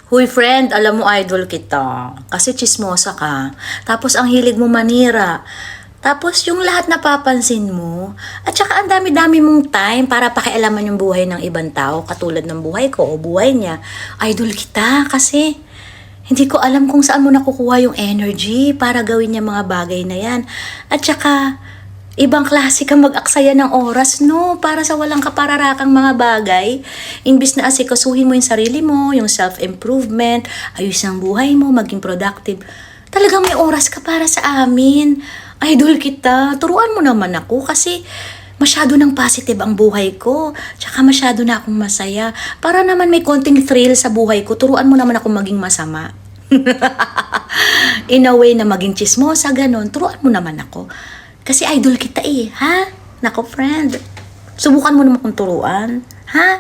Huy friend, alam mo idol kita. Kasi chismosa ka. Tapos ang hilig mo manira. Tapos yung lahat napapansin mo. At saka ang dami-dami mong time para pakialaman yung buhay ng ibang tao. Katulad ng buhay ko o buhay niya. Idol kita kasi hindi ko alam kung saan mo nakukuha yung energy para gawin yung mga bagay na yan. At saka, ibang klase kang mag-aksaya ng oras, no? Para sa walang kapararakang mga bagay. Imbis na asikasuhin mo yung sarili mo, yung self-improvement, ayos ang buhay mo, maging productive. Talagang may oras ka para sa amin. Idol kita. Turuan mo naman ako kasi masyado ng positive ang buhay ko. Tsaka masyado na akong masaya. Para naman may konting thrill sa buhay ko, turuan mo naman akong maging masama. In a way na maging chismosa, ganon. Turuan mo naman ako. Kasi idol kita eh, ha? Nako friend, subukan mo naman kong turuan, ha?